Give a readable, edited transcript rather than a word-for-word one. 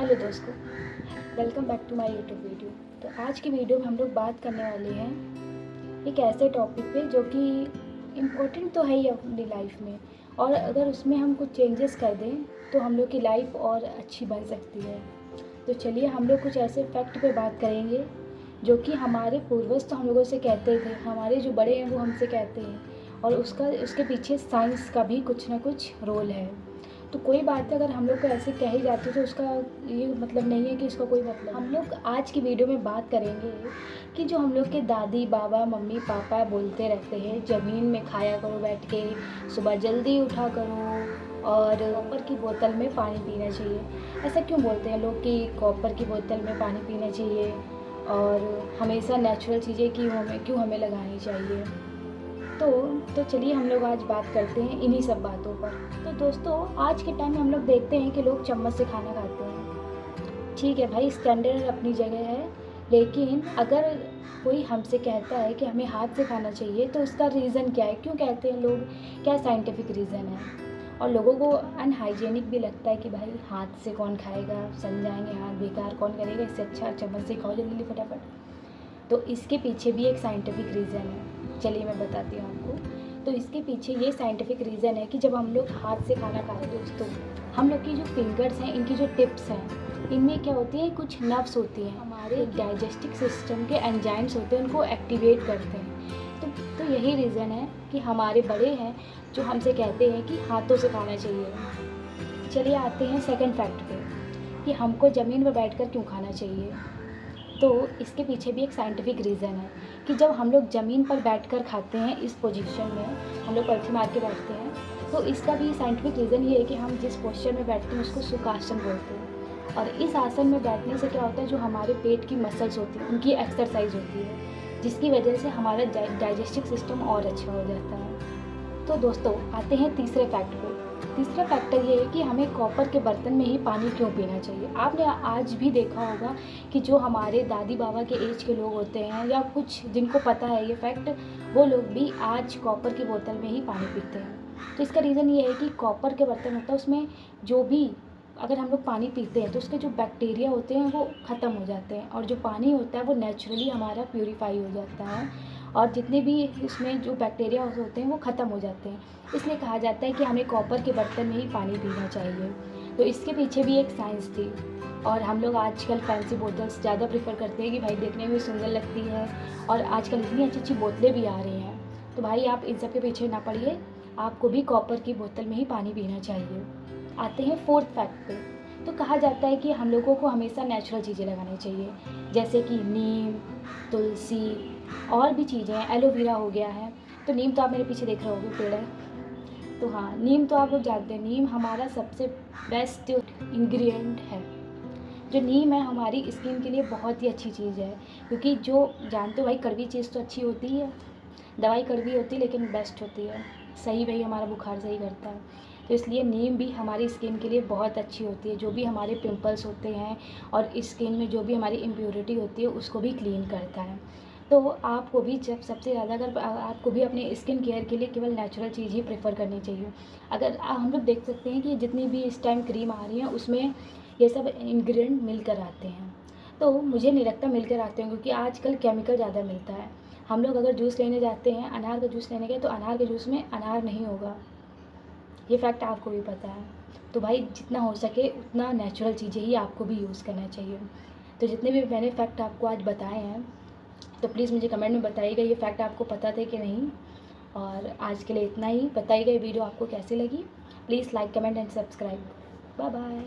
Hello दोस्तों, welcome back to my YouTube video. तो आज की वीडियो में हम लोग बात करने वाले हैं एक ऐसे टॉपिक पे जो कि इम्पोर्टेंट तो है ही अपनी लाइफ में, और अगर उसमें हम कुछ चेंजेस कर दें तो हम लोग की लाइफ और अच्छी बन सकती है। तो चलिए हम लोग कुछ ऐसे फैक्ट पे बात करेंगे जो कि हमारे पूर्वज तो हम लोगों से कहते थे, हमारे जो बड़े हैं वो हमसे कहते हैं, और उसके पीछे साइंस का भी कुछ ना कुछ रोल है। तो कोई बात अगर हम लोग को ऐसे कही जाती है तो उसका ये मतलब नहीं है कि उसका कोई मतलब। हम लोग आज की वीडियो में बात करेंगे कि जो हम लोग के दादी बाबा मम्मी पापा बोलते रहते हैं, ज़मीन में खाया करो बैठ के, सुबह जल्दी उठा करो, और कॉपर की बोतल में पानी पीना चाहिए। ऐसा क्यों बोलते हैं लोग कि कॉपर की बोतल में पानी पीना चाहिए, और हमेशा नेचुरल चीज़ें क्यों हमें लगानी चाहिए। तो चलिए हम लोग आज बात करते हैं इन्हीं सब बातों पर। तो दोस्तों, आज के टाइम में हम लोग देखते हैं कि लोग चम्मच से खाना खाते हैं। ठीक है भाई, स्टैंडर्ड अपनी जगह है, लेकिन अगर कोई हमसे कहता है कि हमें हाथ से खाना चाहिए तो उसका रीज़न क्या है, क्यों कहते हैं लोग, क्या साइंटिफिक रीज़न है। और लोगों को अनहाइजेनिक भी लगता है कि भाई हाथ से कौन खाएगा, सन जाएंगे हाथ, बेकार कौन करेगा, इससे अच्छा चम्मच से खाओ जल्दी फटाफट। तो इसके पीछे भी एक साइंटिफिक रीज़न है, चलिए मैं बताती हूँ आपको। तो इसके पीछे ये साइंटिफिक रीज़न है कि जब हम लोग हाथ से खाना खाते हैं दोस्तों, हम लोग की जो फिंगर्स हैं, इनकी जो टिप्स हैं, इनमें क्या होती है, कुछ नर्व्स होती हैं, हमारे डाइजेस्टिक सिस्टम के एंजाइम्स होते हैं, उनको एक्टिवेट करते हैं। तो यही रीज़न है कि हमारे बड़े हैं जो हमसे कहते हैं कि हाथों से खाना चाहिए। चलिए आते हैं सेकंड फैक्ट पे कि हमको ज़मीन पर बैठकर क्यों खाना चाहिए। तो इसके पीछे भी एक साइंटिफिक रीज़न है कि जब हम लोग ज़मीन पर बैठकर खाते हैं, इस पोजीशन में हम लोग पलथी मार के बैठते हैं, तो इसका भी साइंटिफिक रीज़न ये है कि हम जिस पोस्चर में बैठते हैं उसको सुखासन बोलते हैं। और इस आसन में बैठने से क्या होता है, जो हमारे पेट की मसल्स होती हैं उनकी एक्सरसाइज होती है, जिसकी वजह से हमारा डाइजेस्टिव सिस्टम और अच्छा हो जाता है। तो दोस्तों आते हैं तीसरे फैक्ट पे। तीसरा फैक्टर ये है कि हमें कॉपर के बर्तन में ही पानी क्यों पीना चाहिए। आपने आज भी देखा होगा कि जो हमारे दादी बाबा के एज के लोग होते हैं, या कुछ जिनको पता है ये फैक्ट, वो लोग भी आज कॉपर की बोतल में ही पानी पीते हैं। तो इसका रीज़न ये है कि कॉपर के बर्तन होता है, उसमें जो भी अगर हम लोग पानी पीते हैं तो उसके जो बैक्टीरिया होते हैं वो ख़त्म हो जाते हैं, और जो पानी होता है वो नेचुरली हमारा प्यूरीफाई हो जाता है, और जितने भी इसमें जो बैक्टीरिया होते हैं वो ख़त्म हो जाते हैं। इसलिए कहा जाता है कि हमें कॉपर के बर्तन में ही पानी पीना चाहिए। तो इसके पीछे भी एक साइंस थी, और हम लोग आजकल फैंसी बोतल्स ज़्यादा प्रेफर करते हैं कि भाई देखने में सुंदर लगती है, और आजकल इतनी अच्छी अच्छी बोतलें भी आ रही हैं। तो भाई आप इन सब के पीछे ना पड़िए, आपको भी कॉपर की बोतल में ही पानी पीना चाहिए। आते हैं फोर्थ फैक्ट पे। तो कहा जाता है कि हम लोगों को हमेशा नेचुरल चीज़ें लगानी चाहिए, जैसे कि नीम, तुलसी, और भी चीज़ें हैं, एलोवेरा हो गया है। तो नीम तो आप मेरे पीछे देख रहे होगे, पेड़ है। तो हाँ, नीम तो आप लोग जानते हैं, नीम हमारा सबसे बेस्ट इंग्रेडिएंट है। जो नीम है हमारी स्किन के लिए बहुत ही अच्छी चीज़ है, क्योंकि जो जानते हो भाई, कड़वी चीज़ तो अच्छी होती ही है, दवाई कड़वी होती है लेकिन बेस्ट होती है, सही वही हमारा बुखार सही करता है। तो इसलिए नीम भी हमारी स्किन के लिए बहुत अच्छी होती है, जो भी हमारे पिंपल्स होते हैं और स्किन में जो भी हमारी इम्प्योरिटी होती है उसको भी क्लीन करता है। तो आपको भी जब सबसे ज़्यादा अगर आपको भी अपने स्किन केयर के लिए केवल नेचुरल चीज़ ही प्रेफर करनी चाहिए। अगर हम लोग देख सकते हैं कि जितनी भी इस टाइम क्रीम आ रही हैं उसमें ये सब इंग्रेडिएंट मिलकर आते हैं। तो मुझे नहीं लगता मिलकर आते हैं, क्योंकि आजकल केमिकल ज़्यादा मिलता है। हम लोग अगर जूस लेने जाते हैं, अनार का जूस लेने गए, तो अनार के जूस में अनार नहीं होगा, ये फैक्ट आपको भी पता है। तो भाई जितना हो सके उतना नेचुरल चीज़ें ही आपको भी यूज़ करना चाहिए। तो जितने भी मैंने फैक्ट आपको आज बताए हैं, तो प्लीज़ मुझे कमेंट में बताइएगा ये फैक्ट आपको पता थे कि नहीं। और आज के लिए इतना ही, बताइएगा ये वीडियो आपको कैसी लगी। Please like comment and subscribe. Bye bye.